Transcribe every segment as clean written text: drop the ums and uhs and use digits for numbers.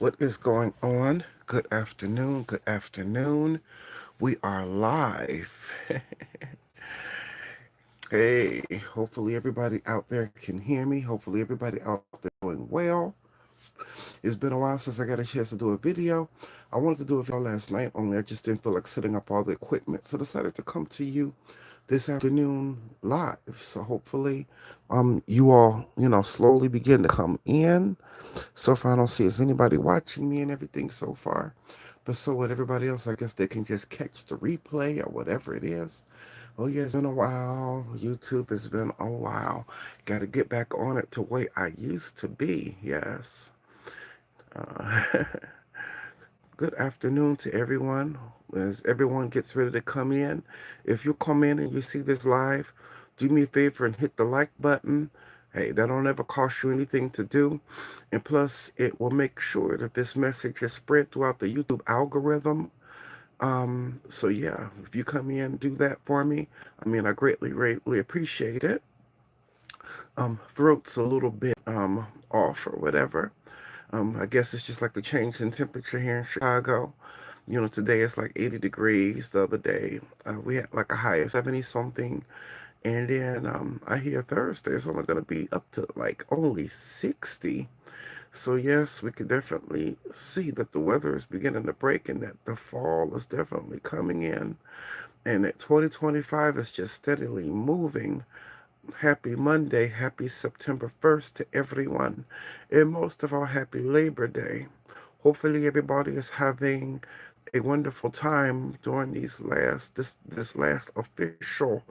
What is going on? Good afternoon. Good afternoon. We are live. Hey, hopefully everybody out there can hear me. Hopefully everybody out there doing well. It's been a while since I got a chance to do a video. I wanted to do a video last night, only I just didn't feel like setting up all the equipment. So I decided to come to you this afternoon live. So hopefully you all, slowly begin to come in. So far I don't see is anybody watching me and everything so far. But so with everybody else, I guess they can just catch the replay or whatever it is. Oh yeah, it's been a while. YouTube has been a while. Got to get back on it to where I used to be. Yes. Uh, Good afternoon to everyone. As everyone gets ready to come in, if you come in and you see this live, do me a favor and hit the like button. Hey, that don't ever cost you anything to do. And plus, it will make sure that this message is spread throughout the YouTube algorithm. So yeah, if you come in, do that for me. I mean, I greatly appreciate it. Throat's a little bit off or whatever. I guess it's just like the change in temperature here in Chicago. Today it's like 80 degrees. The other day we had like a high of 70 something. And then I hear Thursday it's only going to be up to like only 60. So yes, we can definitely see that the weather is beginning to break and that the fall is definitely coming in. And that 2025 is just steadily moving. Happy Monday, happy September 1st to everyone, and most of all, happy Labor Day. Hopefully, everybody is having a wonderful time during this last official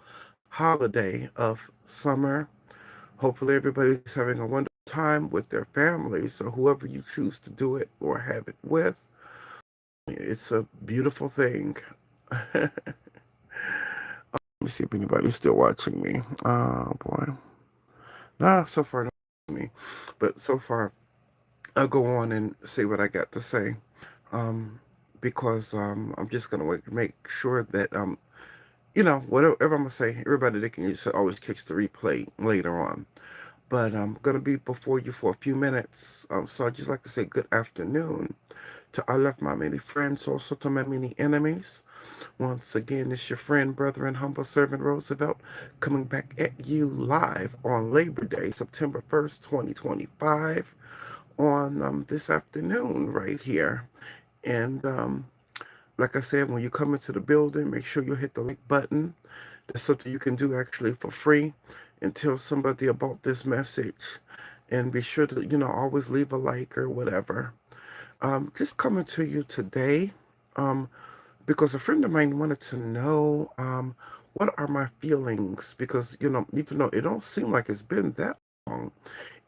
holiday of summer. Hopefully, everybody's having a wonderful time with their families, or whoever you choose to do it or have it with. It's a beautiful thing. Let me see if anybody's still watching me. Oh boy. Nah, so far not me. But so far I'll go on and say what I got to say. Um because I'm just gonna make sure that whatever I'm gonna say, everybody they can just always catch the replay later on. But I'm gonna be before you for a few minutes. So I'd just like to say good afternoon to all of my many friends, also to my many enemies. Once again, it's your friend, brother, and humble servant Roosevelt coming back at you live on Labor Day, September 1st, 2025, on this afternoon right here. And like I said, when you come into the building, make sure you hit the like button. That's something you can do actually for free and tell somebody about this message. And be sure to, always leave a like or whatever. Just coming to you today. Um, because a friend of mine wanted to know what are my feelings because even though it don't seem like it's been that long,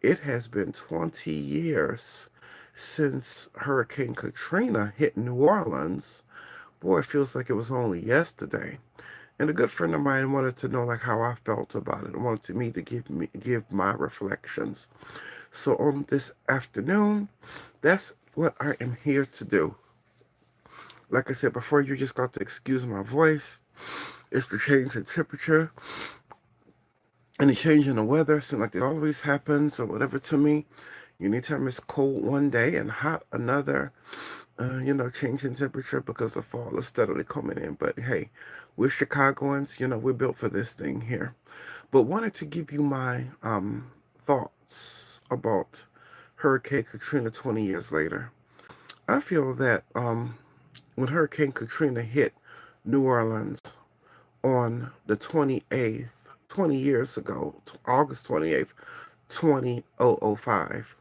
it has been 20 years since Hurricane Katrina hit New Orleans. Boy, it feels like it was only yesterday. And a good friend of mine wanted to know like how I felt about it, wanted me to give my reflections. So on this afternoon, that's what I am here to do. Like I said before, you just got to excuse my voice. It's the change in temperature and the change in the weather. Seems like it always happens or whatever to me. Anytime it's cold one day and hot another, change in temperature because the fall is steadily coming in. But hey, we're Chicagoans, we're built for this thing here. But wanted to give you my thoughts about Hurricane Katrina 20 years later. I feel that when Hurricane Katrina hit New Orleans on the 28th, 20 years ago, August 28th, 2005.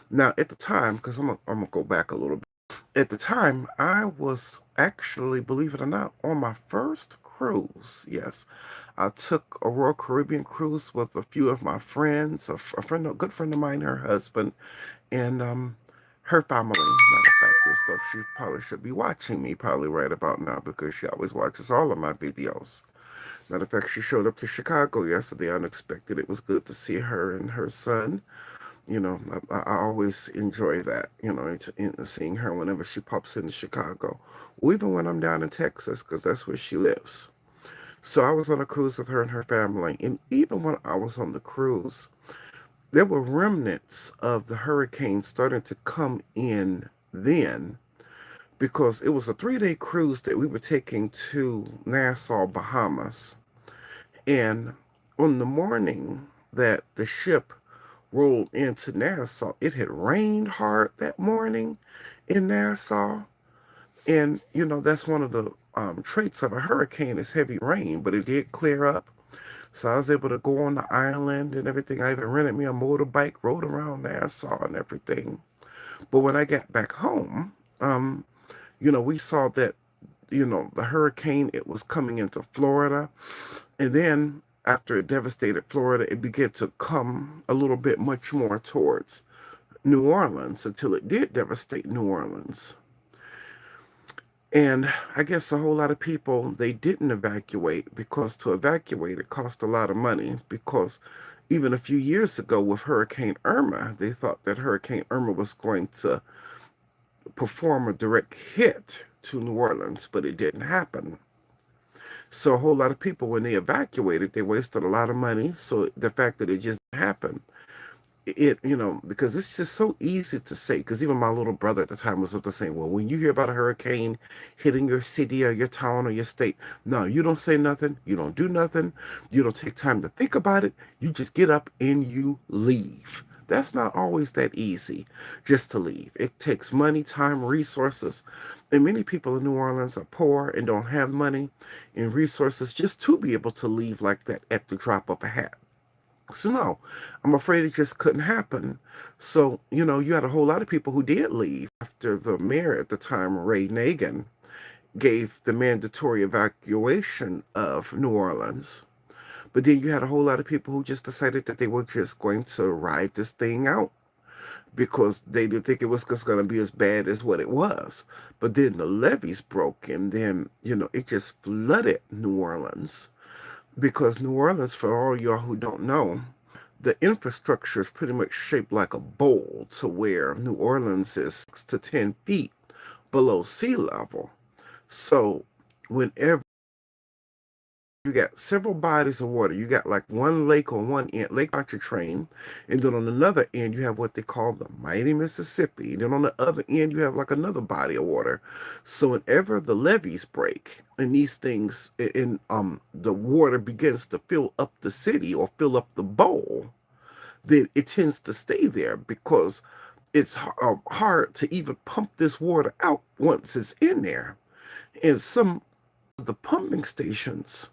Now, at the time, because I'm going to go back a little bit. At the time, I was actually, believe it or not, on my first cruise. Yes, I took a Royal Caribbean cruise with a few of my friends, a good friend of mine, her husband, and her family. Matter of fact, this stuff she probably should be watching me probably right about now because she always watches all of my videos. Matter of fact, she showed up to Chicago yesterday unexpected. It was good to see her and her son. I always enjoy that, seeing her whenever she pops into Chicago. Or even when I'm down in Texas, because that's where she lives. So I was on a cruise with her and her family. And even when I was on the cruise, there were remnants of the hurricane starting to come in then because it was a 3 day cruise that we were taking to Nassau, Bahamas. And on the morning that the ship rolled into Nassau, it had rained hard that morning in Nassau. And, that's one of the traits of a hurricane is heavy rain, but it did clear up. So I was able to go on the island and everything. I even rented me a motorbike, rode around Nassau and everything. But when I got back home, we saw that, the hurricane, it was coming into Florida. And then after it devastated Florida, it began to come a little bit much more towards New Orleans until it did devastate New Orleans. And I guess a whole lot of people, they didn't evacuate because to evacuate it cost a lot of money because even a few years ago with Hurricane Irma, they thought that Hurricane Irma was going to perform a direct hit to New Orleans, but it didn't happen. So a whole lot of people, when they evacuated, they wasted a lot of money. So the fact that it just happened, because it's just so easy to say, because even my little brother at the time was up to saying, well, when you hear about a hurricane hitting your city or your town or your state, no, you don't say nothing, you don't do nothing, you don't take time to think about it, you just get up and you leave. That's not always that easy just to leave. It takes money, time, resources. And many people in New Orleans are poor and don't have money and resources just to be able to leave like that at the drop of a hat. So no, I'm afraid it just couldn't happen. So, you had a whole lot of people who did leave after the mayor at the time, Ray Nagin, gave the mandatory evacuation of New Orleans. But then you had a whole lot of people who just decided that they were just going to ride this thing out because they didn't think it was just going to be as bad as what it was. But then the levees broke and then, it just flooded New Orleans because New Orleans, for all y'all who don't know, the infrastructure is pretty much shaped like a bowl to where New Orleans is 6 to 10 feet below sea level. So whenever you got several bodies of water, you got like one lake on one end, Lake Pontchartrain, and then on another end you have what they call the mighty Mississippi. And then on the other end you have like another body of water. So whenever the levees break and these things in the water begins to fill up the city or fill up the bowl, then it tends to stay there because it's hard to even pump this water out once it's in there. And some of the pumping stations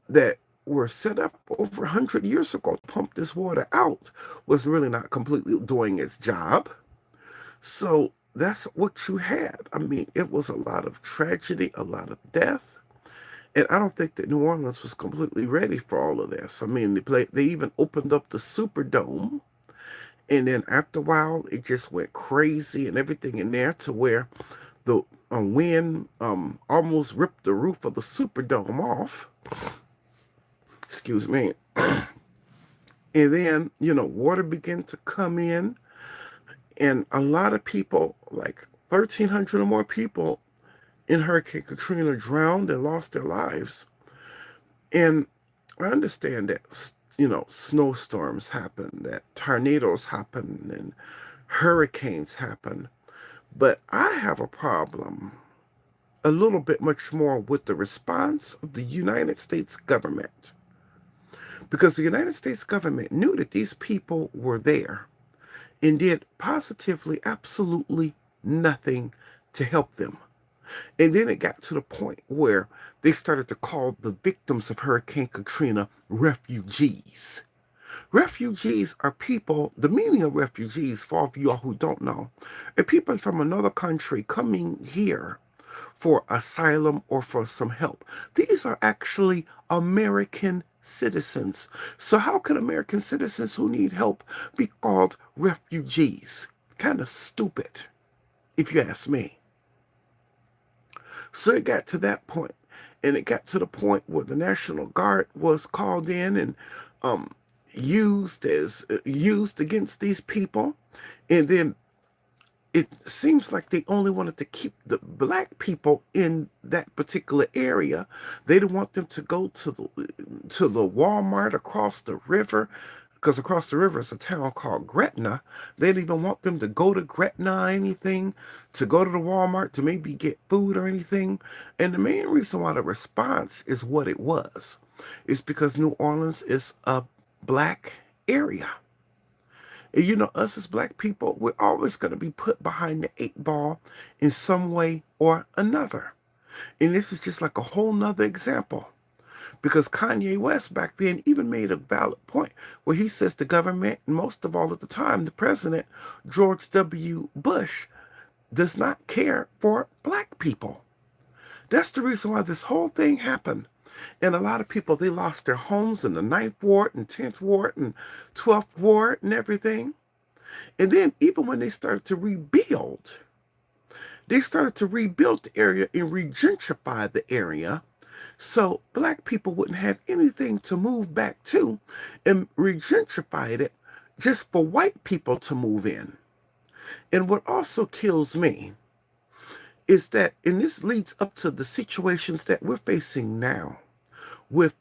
that were set up over 100 years ago to pump this water out was really not completely doing its job. So that's what you had. I mean, it was a lot of tragedy, a lot of death. And I don't think that New Orleans was completely ready for all of this. I mean, they even opened up the Superdome. And then after a while, it just went crazy and everything in there to where the wind almost ripped the roof of the Superdome off. Excuse me. And then, water began to come in. And a lot of people, like 1,300 or more people in Hurricane Katrina drowned and lost their lives. And I understand that, snowstorms happen, that tornadoes happen, and hurricanes happen. But I have a problem a little bit much more with the response of the United States government. Because the United States government knew that these people were there and did positively, absolutely nothing to help them. And then it got to the point where they started to call the victims of Hurricane Katrina refugees. Refugees are people, the meaning of refugees, for all of you all who don't know, are people from another country coming here for asylum or for some help. These are actually American citizens. So how can American citizens who need help be called refugees? Kind of stupid, if you ask me. So it got to that point, and it got to the point where the National Guard was called in and used against these people, and then it seems like they only wanted to keep the black people in that particular area. They didn't want them to go to the Walmart across the river because across the river is a town called Gretna. They didn't even want them to go to Gretna or anything, to go to the Walmart to maybe get food or anything. And the main reason why the response is what it was is because New Orleans is a black area. And us as black people, we're always going to be put behind the eight ball in some way or another. And this is just like a whole nother example. Because Kanye West back then even made a valid point where he says the government, and most of all at the time, the president, George W. Bush, does not care for black people. That's the reason why this whole thing happened. And a lot of people, they lost their homes in the Ninth Ward and 10th Ward and 12th Ward and everything. And then even when they started to rebuild the area and regentrify the area so black people wouldn't have anything to move back to, and regentrified it just for white people to move in. And what also kills me is that, and this leads up to the situations that we're facing now with,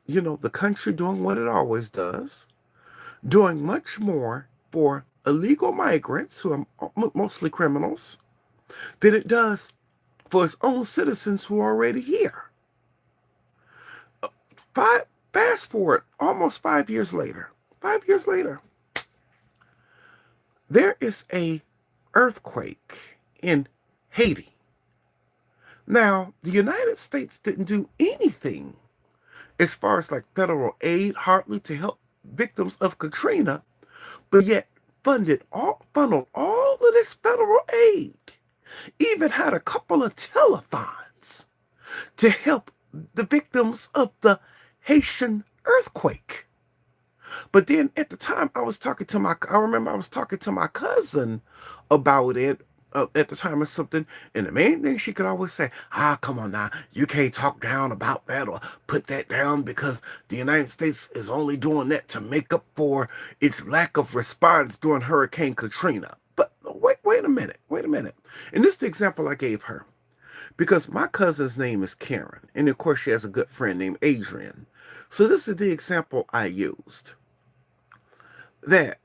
the country doing what it always does, doing much more for illegal migrants who are mostly criminals than it does for its own citizens who are already here. Fast forward almost 5 years later. 5 years later, there is a earthquake in Haiti. Now, the United States didn't do anything as far as like federal aid, hardly to help victims of Katrina, but yet funneled all of this federal aid. Even had a couple of telethons to help the victims of the Haitian earthquake. But then at the time, I remember I was talking to my cousin about it at the time or something. And the main thing she could always say, come on now, you can't talk down about that or put that down because the United States is only doing that to make up for its lack of response during Hurricane Katrina. But wait a minute. And this is the example I gave her. Because my cousin's name is Karen, and of course she has a good friend named Adrian. So this is the example I used. That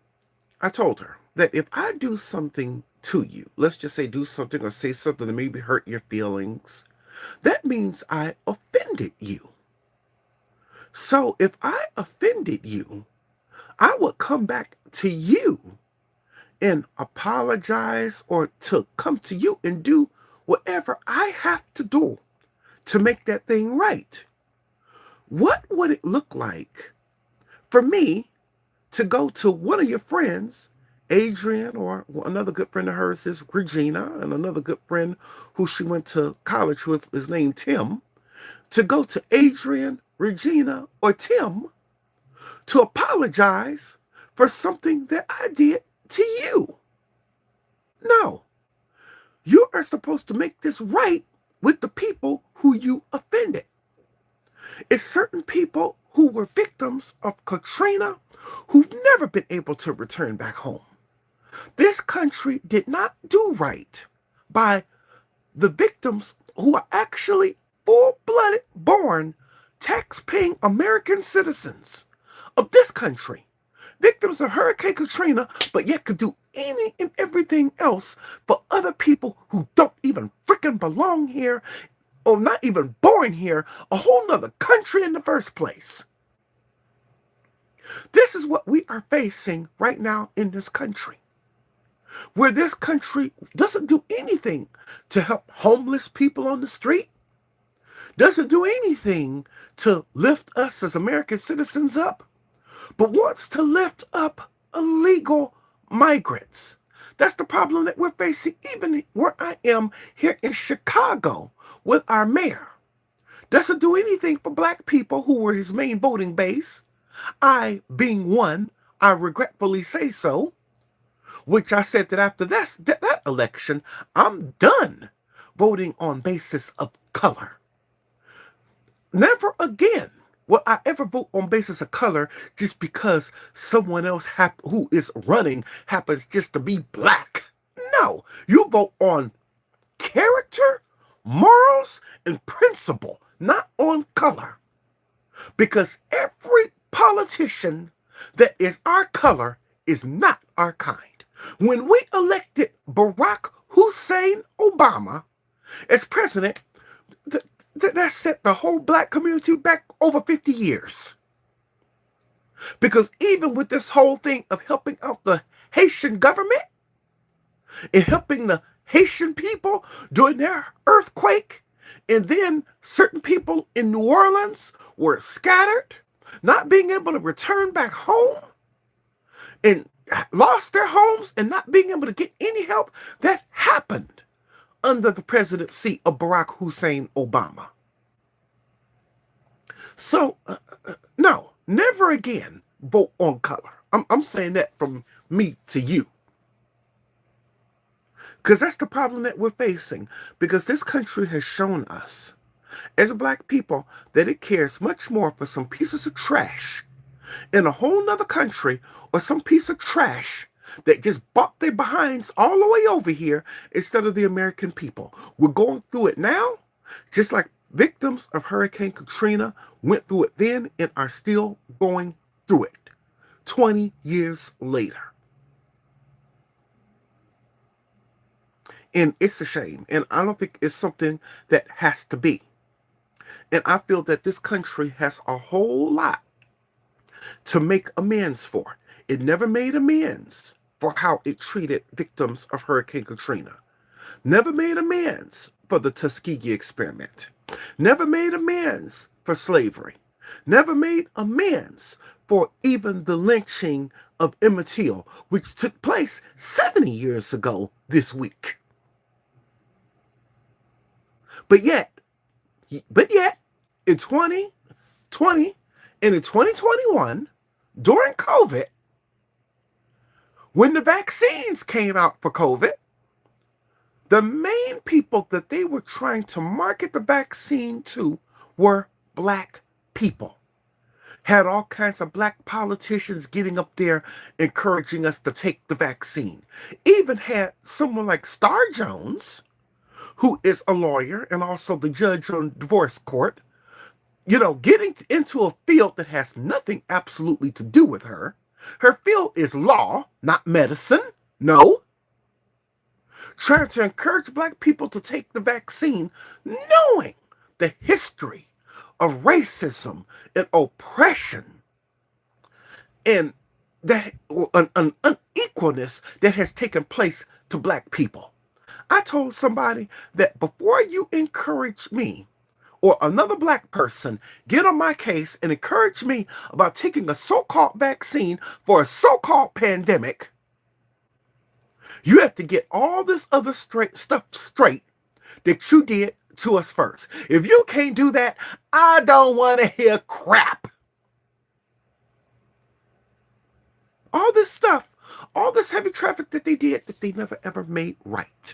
I told her that if I do something to you, let's just say do something or say something that maybe hurt your feelings, that means I offended you. So if I offended you, I would come back to you and apologize, or to come to you and do whatever I have to do to make that thing right. What would it look like for me to go to one of your friends, Adrian, or another good friend of hers is Regina, and another good friend who she went to college with is named Tim, to go to Adrian, Regina, or Tim to apologize for something that I did to you? No. You are supposed to make this right with the people who you offended. It's certain people who were victims of Katrina who've never been able to return back home. This country did not do right by the victims who are actually full-blooded, born, tax-paying American citizens of this country. Victims of Hurricane Katrina, but yet could do any and everything else for other people who don't even freaking belong here, or not even born here, a whole nother country in the first place. This is what we are facing right now in this country, where this country doesn't do anything to help homeless people on the street, doesn't do anything to lift us as American citizens up, but wants to lift up illegal migrants. That's the problem that we're facing even where I am here in Chicago with our mayor. Doesn't do anything for black people who were his main voting base. I, being one, I regretfully say so, which I said that after that election, I'm done voting on basis of color. Never again will I ever vote on basis of color just because someone else who is running happens just to be black. No, you vote on character, morals, and principle, not on color. Because every politician that is our color is not our kind. When we elected Barack Hussein Obama as president, that set the whole black community back over 50 years. Because even with this whole thing of helping out the Haitian government and helping the Haitian people during their earthquake, and then certain people in New Orleans were scattered, not being able to return back home, and lost their homes and not being able to get any help, that happened under the presidency of Barack Hussein Obama. So, no, never again vote on color. I'm saying that from me to you. Because that's the problem that we're facing. Because this country has shown us, as a black people, that it cares much more for some pieces of trash in a whole nother country, or some piece of trash that just bought their behinds all the way over here, instead of the American people. We're going through it now, just like victims of Hurricane Katrina went through it then and are still going through it 20 years later. And it's a shame. And I don't think it's something that has to be. And I feel that this country has a whole lot to make amends for. It never made amends for how it treated victims of Hurricane Katrina. Never made amends for the Tuskegee experiment. Never made amends for slavery. Never made amends for even the lynching of Emmett Till, which took place 70 years ago this week. But yet, in 2020 and in 2021, during COVID, when the vaccines came out for COVID, the main people that they were trying to market the vaccine to were black people. Had all kinds of black politicians getting up there encouraging us to take the vaccine. Even had someone like Star Jones, who is a lawyer and also the judge on divorce court, getting into a field that has nothing absolutely to do with her. Her field is law, not medicine. No. Trying to encourage black people to take the vaccine, knowing the history of racism and oppression and that an unequalness that has taken place to black people. I told somebody that before you encourage me or another black person get on my case and encourage me about taking a so-called vaccine for a so-called pandemic, you have to get all this other stuff straight that you did to us first. If you can't do that, I don't want to hear crap. All this stuff, all this heavy traffic that they did that they never ever made right.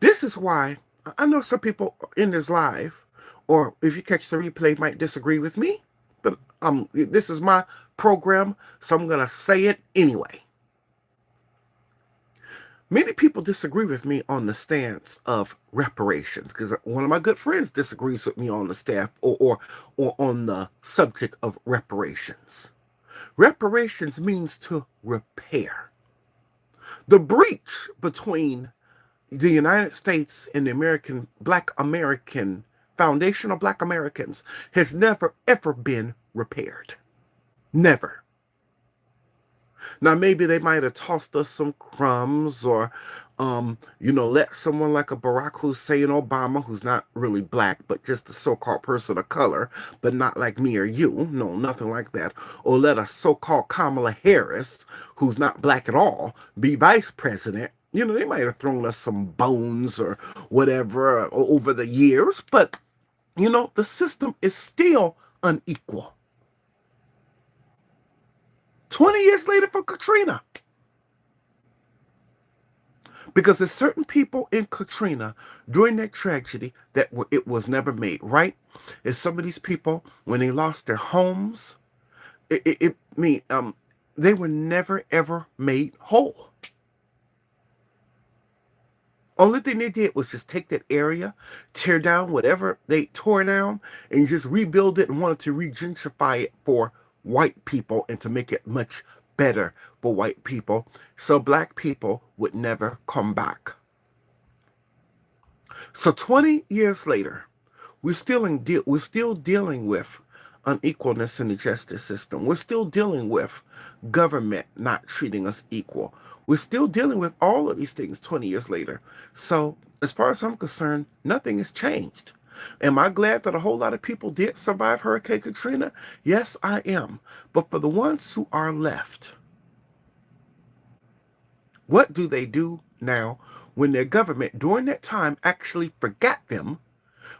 This is why I know some people in this live, or if you catch the replay, might disagree with me, but this is my program, so I'm going to say it anyway. Many people disagree with me on the stance of reparations, because one of my good friends disagrees with me on the staff or on the subject of reparations. Reparations means to repair. The breach between the United States and the Black American Foundation of Black Americans has never ever been repaired. Never. Now, maybe they might have tossed us some crumbs or, let someone like a Barack Hussein Obama, who's not really black, but just a so-called person of color, but not like me or you. No, nothing like that. Or let a so-called Kamala Harris, who's not black at all, be vice president. They might have thrown us some bones or whatever over the years, but, the system is still unequal. 20 years later for Katrina. Because there's certain people in Katrina during that tragedy that it was never made right. There's some of these people, when they lost their homes, they were never ever made whole. Only thing they did was just take that area, tear down whatever they tore down, and just rebuild it and wanted to regentrify it for white people and to make it much better for white people. So black people would never come back. So 20 years later, we're still dealing with unequalness in the justice system. We're still dealing with government not treating us equal. We're still dealing with all of these things 20 years later. So, as far as I'm concerned, nothing has changed. Am I glad that a whole lot of people did survive Hurricane Katrina? Yes, I am. But for the ones who are left, what do they do now when their government during that time actually forgot them,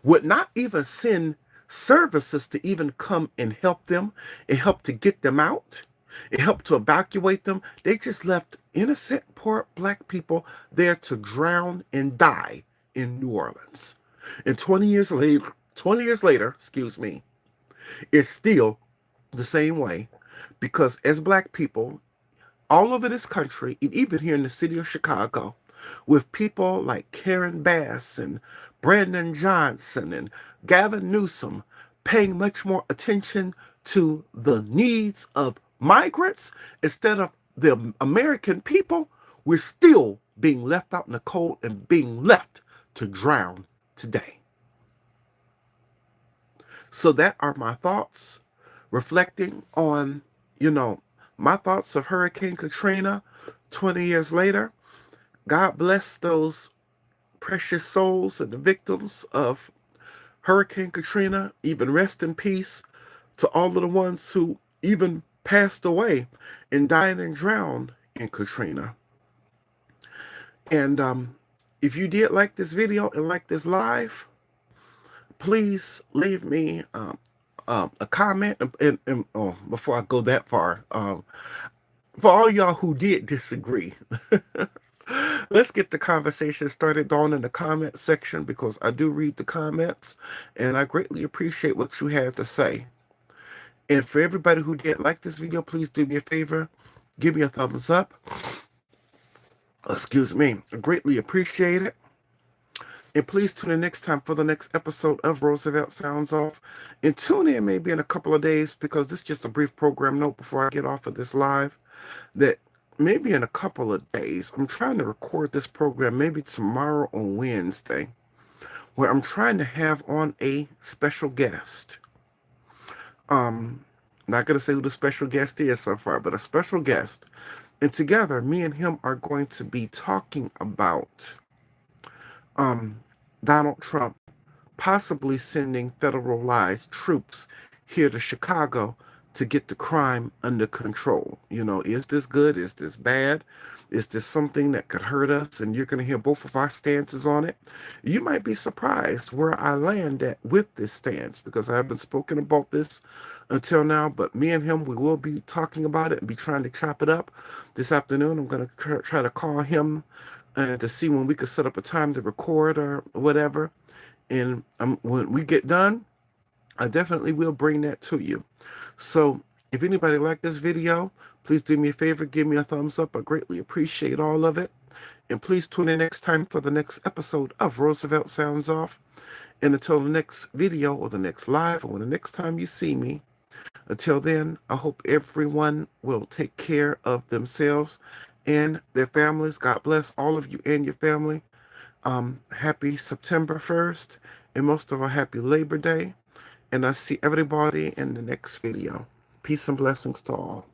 would not even send services to even come and help them and help to get them out and help to evacuate them? They just left innocent, poor black people there to drown and die in New Orleans. And 20 years later, excuse me, it's still the same way because as black people, all over this country, and even here in the city of Chicago, with people like Karen Bass and Brandon Johnson and Gavin Newsom paying much more attention to the needs of migrants instead of the American people, we're still being left out in the cold and being left to drown today. So that are my thoughts reflecting on, you know, my thoughts of Hurricane Katrina 20 years later. God bless those precious souls and the victims of Hurricane Katrina. Even rest in peace to all of the ones who even passed away and died and drowned in Katrina. And if you did like this video and like this live, please leave me a comment. And oh, before I go that far, for all y'all who did disagree, let's get the conversation started down in the comment section because I do read the comments and I greatly appreciate what you have to say. And for everybody who did like this video, please do me a favor, give me a thumbs up. Excuse me, I greatly appreciate it. And please tune in next time for the next episode of Roosevelt Sounds Off. And tune in maybe in a couple of days because this is just a brief program note before I get off of this live. That maybe in a couple of days, I'm trying to record this program maybe tomorrow on Wednesday, where I'm trying to have on a special guest. Not going to say who the special guest is so far, but a special guest. And together, me and him are going to be talking about Donald Trump possibly sending federalized troops here to Chicago to get the crime under control. You know, is this good? Is this bad? Is this something that could hurt us? And you're going to hear both of our stances on it. You might be surprised where I land at with this stance because I haven't spoken about this until now. But me and him, we will be talking about it and be trying to chop it up this afternoon. I'm going to try to call him to see when we could set up a time to record or whatever. And when we get done, I definitely will bring that to you. So if anybody liked this video, please do me a favor, give me a thumbs up. I greatly appreciate all of it. And please tune in next time for the next episode of Roosevelt Sounds Off. And until the next video or the next live or the next time you see me, until then, I hope everyone will take care of themselves and their families. God bless all of you and your family. Happy September 1st, and most of all, happy Labor Day. And I see everybody in the next video. Peace and blessings to all.